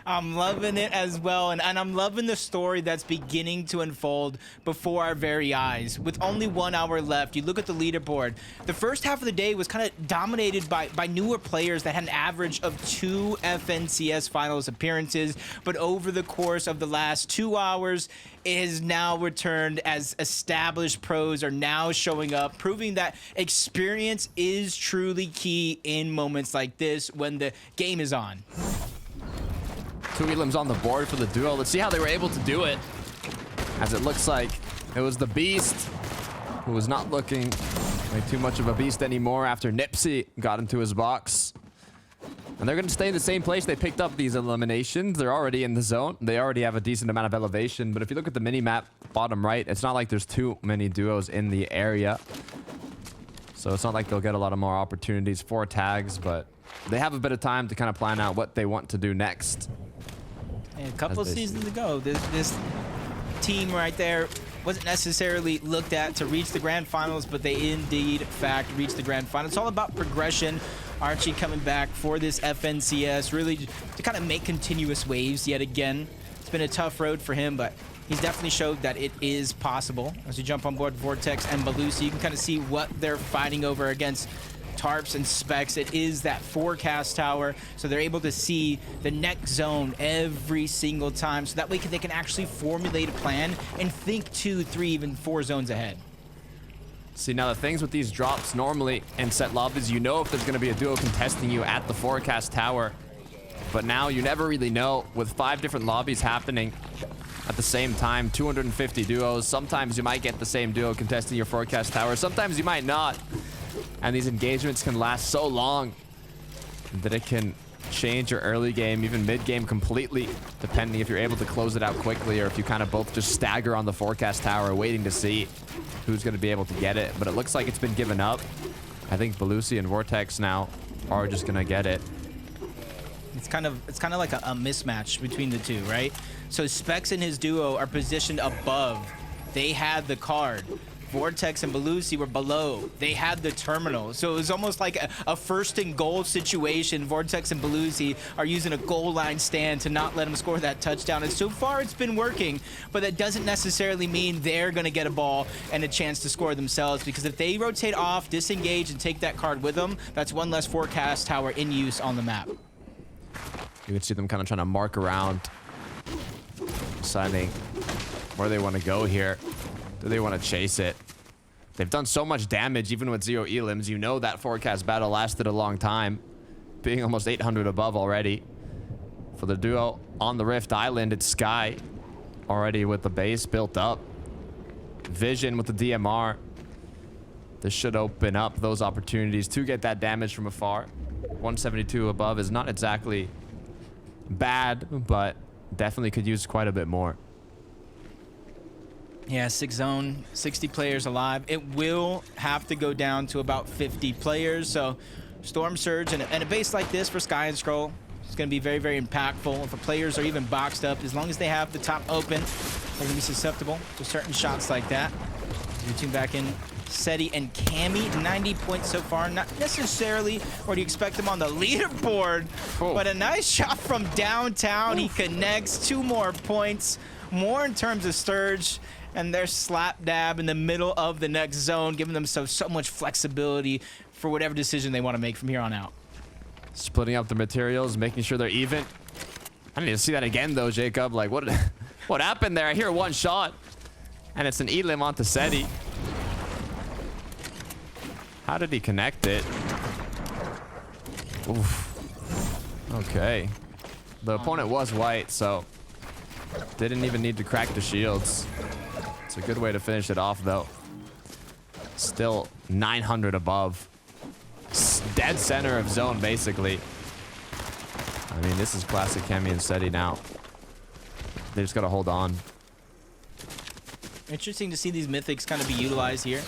I'm loving it as well, and I'm loving the story that's beginning to unfold before our very eyes. With only 1 hour left, you look at the leaderboard. The first half of the day was kind of dominated by newer players that had an average of 2 FNCS finals appearances, but over the course of the last 2 hours, it has now returned as established pros are now showing up, proving that experience is truly key in moments like this when the game is on. 2 elims on the board for the duo. Let's see how they were able to do it. As it looks like it was the Beast who was not looking like too much of a beast anymore after Nipsey got into his box. And they're going to stay in the same place. They picked up these eliminations. They're already in the zone. They already have a decent amount of elevation. But if you look at the mini-map, bottom right, it's not like there's too many duos in the area. So it's not like they'll get a lot of more opportunities for tags, but they have a bit of time to kind of plan out what they want to do next. And a couple of seasons ago, this team right there wasn't necessarily looked at to reach the grand finals, but they indeed, in fact, reached the grand finals. It's all about progression. Archie coming back for this FNCS, really to kind of make continuous waves yet again. It's been a tough road for him, but he's definitely showed that it is possible. As you jump on board Vortex and Belusi, you can kind of see what they're fighting over against Tarps and Specs. It is that forecast tower, so they're able to see the next zone every single time, so that way they can actually formulate a plan and think 2, 3, even 4 zones ahead. See, now the things with these drops normally in set lobbies, you know if there's going to be a duo contesting you at the forecast tower. But now you never really know with 5 different lobbies happening at the same time, 250 duos. Sometimes you might get the same duo contesting your forecast tower. Sometimes you might not. And these engagements can last so long that it can change your early game, even mid game completely, depending if you're able to close it out quickly or if you kind of both just stagger on the forecast tower waiting to see who's going to be able to get it. But it looks like it's been given up. I think Belusi and Vortex now are just going to get it. It's kind of like a mismatch between the two, right? So Specs and his duo are positioned above. They had the card. Vortex and Belusi were below. They had the terminal. So it was almost like a first and goal situation. Vortex and Belusi are using a goal line stand to not let him score that touchdown. And so far it's been working, but that doesn't necessarily mean they're going to get a ball and a chance to score themselves, because if they rotate off, disengage, and take that card with them, that's one less forecast tower in use on the map. You can see them kind of trying to mark around, deciding where they want to go here. Do they want to chase it? They've done so much damage even with 0 elims. You know that forecast battle lasted a long time, being almost 800 above already. For the duo on the Rift Island, it's Sky already with the base built up. Vision with the DMR. This should open up those opportunities to get that damage from afar. 172 above is not exactly bad, but definitely could use quite a bit more. Yeah, 6 zone, 60 players alive. It will have to go down to about 50 players. So Storm Surge and a base like this for Sky and Scroll is going to be very, very impactful. If the players are even boxed up, as long as they have the top open, they're going to be susceptible to certain shots like that. We tune back in. Setty and Cammy, 90 points so far. Not necessarily where do you expect them on the leaderboard, but a nice shot from downtown. He connects 2 more points, more in terms of Sturge. And they're slap dab in the middle of the next zone, giving them so much flexibility for whatever decision they want to make from here on out. Splitting up the materials, making sure they're even. I need to see that again, though, Jacob. Like, what happened there? I hear 1 shot, and it's an elim onto Setty. How did he connect it? Oof. Okay. The opponent was white, so didn't even need to crack the shields. It's a good way to finish it off, though. Still 900 above. Dead center of zone, basically. I mean, this is classic Cammy and Setty now. They just got to hold on. Interesting to see these mythics kind of be utilized here.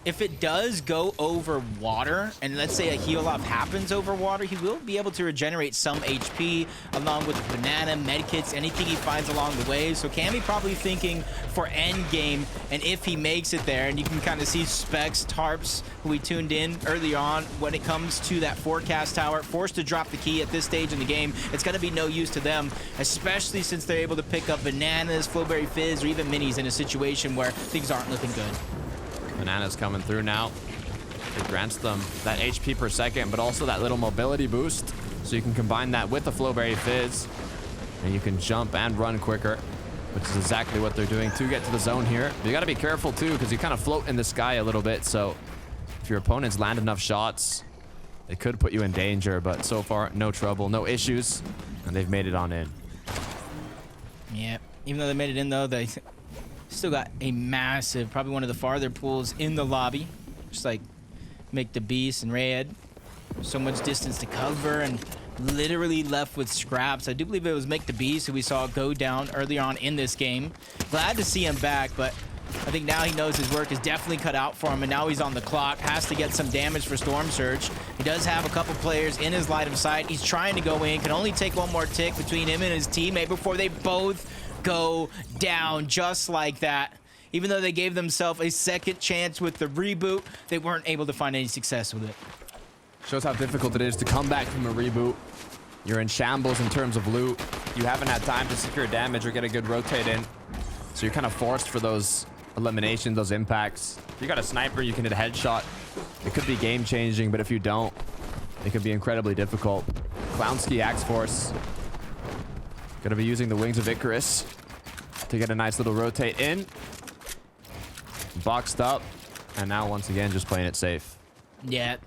if it does go over water, and let's say a heal off happens over water, he will be able to regenerate some HP along with banana, medkits, anything he finds along the way. So Cammy probably thinking for end game, and if he makes it there, and you can kind of see Specs, Tarps, who we tuned in early on, when it comes to that forecast tower, forced to drop the key at this stage in the game. It's going to be no use to them, especially since they're able to pick up bananas, Flowberry Fizz, or even minis in a situation where things aren't looking good. Banana's coming through now. It grants them that HP per second, but also that little mobility boost. So you can combine that with the Flowberry Fizz, and you can jump and run quicker, which is exactly what they're doing to get to the zone here. But you got to be careful too, because you kind of float in the sky a little bit. So if your opponents land enough shots, it could put you in danger. But so far, no trouble, no issues, and they've made it on in. Yeah, even though they made it in, though, they still got a massive, probably one of the farther pools in the lobby. Just like Make the Beast and Red. So much distance to cover and literally left with scraps. I do believe it was Make the Beast who we saw go down early on in this game. Glad to see him back, but I think now he knows his work is definitely cut out for him, and now he's on the clock. Has to get some damage for Storm Surge. He does have a couple players in his line of sight. He's trying to go in. Can only take one more tick between him and his teammate before they both go down just like that. Even though they gave themselves a second chance with the reboot, they weren't able to find any success with it. Shows how difficult it is to come back from a reboot. You're in shambles in terms of loot. You haven't had time to secure damage or get a good rotate in. So you're kind of forced for those eliminations, those impacts. If you got a sniper, you can hit a headshot. It could be game changing, but if you don't, it could be incredibly difficult. Clownski Axe Force. Gonna be using the Wings of Icarus to get a nice little rotate in. Boxed up. And now once again, just playing it safe. Yeah.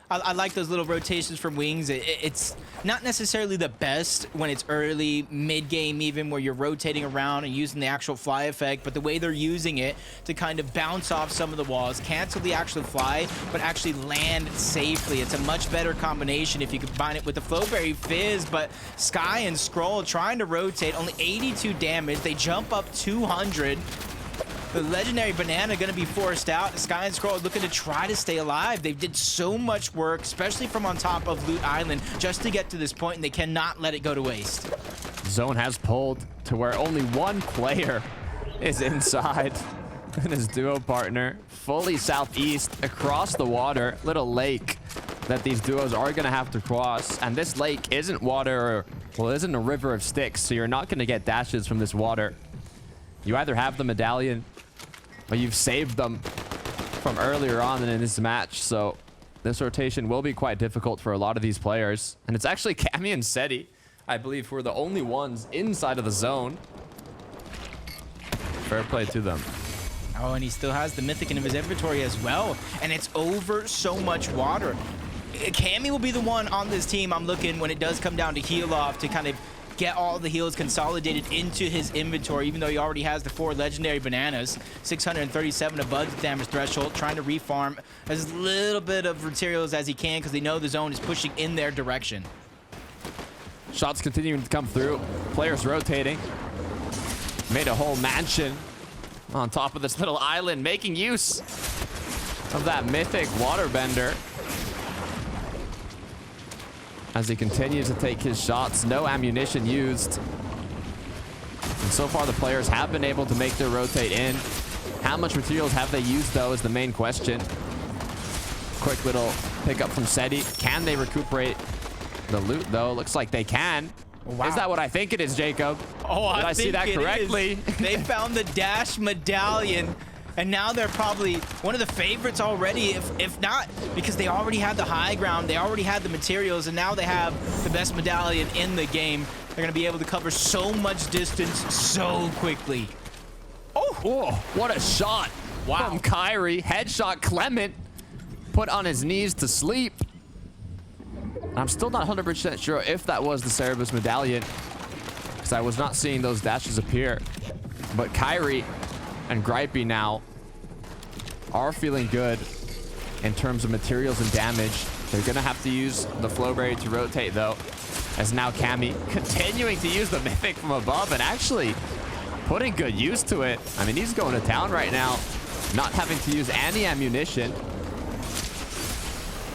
I like those little rotations from Wings. It's not necessarily the best when it's early, mid-game even, where you're rotating around and using the actual fly effect, but the way they're using it to kind of bounce off some of the walls, cancel the actual fly, but actually land safely. It's a much better combination if you combine it with the Flowberry Fizz, but Sky and Skrull trying to rotate, only 82 damage. They jump up 200. The legendary banana going to be forced out. Sky and Skrull looking to try to stay alive. They did so much work, especially from on top of Loot Island, just to get to this point, and they cannot let it go to waste. Zone has pulled to where only one player is inside. And his duo partner, fully southeast, across the water, little lake that these duos are going to have to cross. And this lake isn't water, or, well, it isn't a river of sticks, so you're not going to get dashes from this water. You either have the medallion, but you've saved them from earlier on in this match. So this rotation will be quite difficult for a lot of these players. And it's actually Cammy and Setty, I believe, who are the only ones inside of the zone. Fair play to them. Oh, and he still has the Mythic in his inventory as well. And it's over so much water. Cammy will be the one on this team I'm looking when it does come down to heal off to kind of get all the heals consolidated into his inventory, even though he already has the 4 legendary bananas. 637 above the damage threshold, trying to refarm as little bit of materials as he can because they know the zone is pushing in their direction. Shots continuing to come through. Players rotating. Made a whole mansion on top of this little island, making use of that mythic waterbender. As he continues to take his shots, no ammunition used. And so far the players have been able to make their rotate in. How much materials have they used though is the main question. Quick little pickup from Setty. Can they recuperate the loot though? Looks like they can. Wow. Is that what I think it is, Jacob? Oh, Did I see that correctly? They found the Dash medallion. And now they're probably one of the favorites already, if not, because they already had the high ground, they already had the materials, and now they have the best medallion in the game. They're going to be able to cover so much distance so quickly. Oh, what a shot. Wow. From Kyrie. Headshot Clement. Put on his knees to sleep. I'm still not 100% sure if that was the Cerberus medallion, because I was not seeing those dashes appear. But Kyrie and Gripey now are feeling good in terms of materials and damage. They're gonna have to use the Flowberry to rotate though, as now Cammy continuing to use the Mythic from above and actually putting good use to it. I mean, he's going to town right now. not having to use any ammunition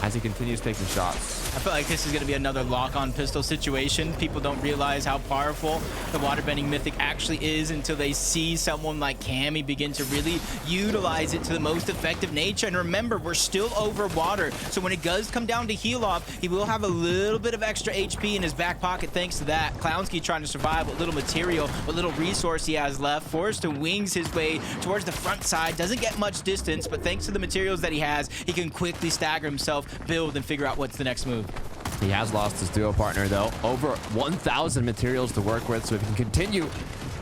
as he continues taking shots. I feel like this is going to be another lock-on pistol situation. People don't realize how powerful the waterbending mythic actually is until they see someone like Cammy begin to really utilize it to the most effective nature. And remember, we're still over water, so when it does come down to heal off, he will have a little bit of extra HP in his back pocket thanks to that. Clownski trying to survive what little material, what little resource he has left, forced to wings his way towards the front side. Doesn't get much distance, but thanks to the materials that he has, he can quickly stagger himself, build, and figure out what's the next move. He has lost his duo partner, though. Over 1,000 materials to work with, so if he can continue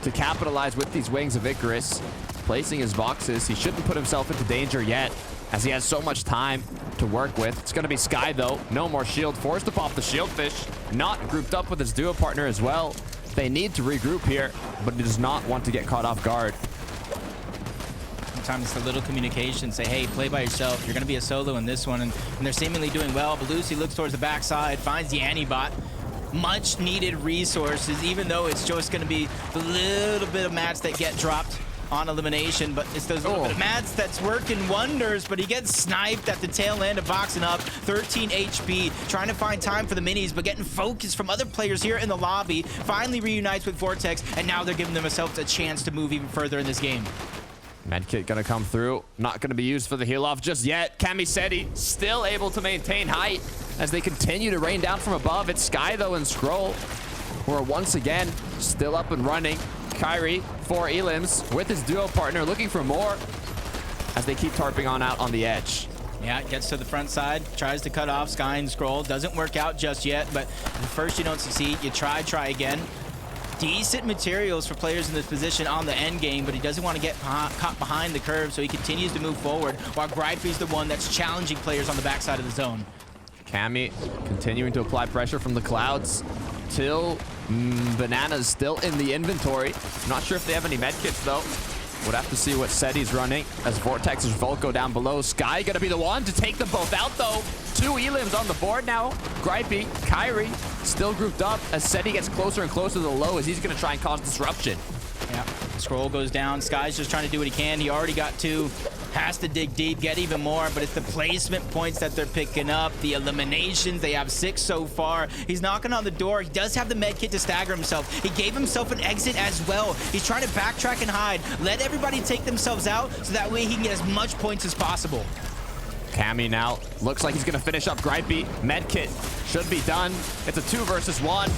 to capitalize with these wings of Icarus, placing his boxes, he shouldn't put himself into danger yet, as he has so much time to work with. It's going to be Sky, though. No more shield. Forced to pop the shieldfish. Not grouped up with his duo partner as well. They need to regroup here, but he does not want to get caught off guard. Sometimes it's a little communication. Say, hey, play by yourself. You're going to be a solo in this one. And they're seemingly doing well. But Lucy looks towards the backside, finds the Anti-bot. Much needed resources, even though it's just going to be the little bit of mats that get dropped on elimination. But it's those little bit of mats that's working wonders. But he gets sniped at the tail end of boxing up. 13 HP, trying to find time for the minis, but getting focus from other players here in the lobby. Finally reunites with Vortex, and now they're giving themselves a chance to move even further in this game. Medkit gonna come through. Not gonna be used for the heal off just yet. Setty still able to maintain height as they continue to rain down from above. It's Sky, though, and Scroll, who are once again still up and running. Kyrie for Elims with his duo partner looking for more as they keep tarping on out on the edge. Yeah, gets to the front side, tries to cut off Sky and Scroll. Doesn't work out just yet, but first you don't succeed. You try again. Decent materials for players in this position on the end game, but he doesn't want to get caught behind the curve, so he continues to move forward, while Gripey's the one that's challenging players on the backside of the zone. Cammy continuing to apply pressure from the clouds till Banana's still in the inventory. Not sure if they have any medkits, though. Would have to see what Setty's running as Vortex's Volko down below. Sky gonna be the one to take them both out, though. 2 Elims on the board now. Gripey, Kyrie still grouped up as Setty gets closer and closer to the low as he's gonna try and cause disruption. Yeah, Scroll goes down. Sky's just trying to do what he can. He already got 2. Has to dig deep, get even more, but it's the placement points that they're picking up, the eliminations. They have 6 so far. He's knocking on the door. He does have the med kit to stagger himself. He gave himself an exit as well. He's trying to backtrack and hide. Let everybody take themselves out so that way he can get as much points as possible. Cammy now looks like he's gonna finish up Gripey. Medkit should be done. It's a 2 versus 1.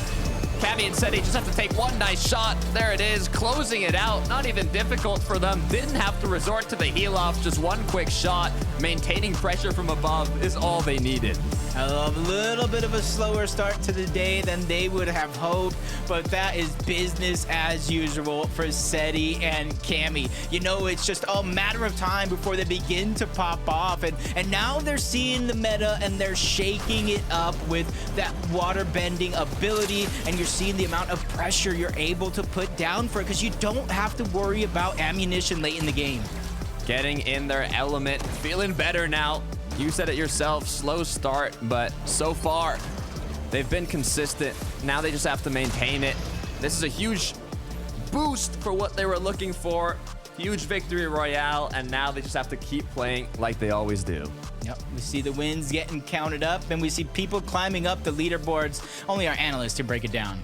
Cammy and Setty just have to take one nice shot. There it is, closing it out. Not even difficult for them. Didn't have to resort to the heal off. Just one quick shot. Maintaining pressure from above is all they needed. A little bit of a slower start to the day than they would have hoped, but that is business as usual for Setty and Cammy. You know, it's just a matter of time before they begin to pop off, and now they're seeing the meta and they're shaking it up with that water bending ability, and you're seeing the amount of pressure you're able to put down for it because you don't have to worry about ammunition late in the game. Getting in their element, feeling better now. You said it yourself, slow start, but so far they've been consistent. Now they just have to maintain it. This is a huge boost for what they were looking for. Huge victory royale, and now they just have to keep playing like they always do. Yep, we see the wins getting counted up, and we see people climbing up the leaderboards. Only our analysts can break it down.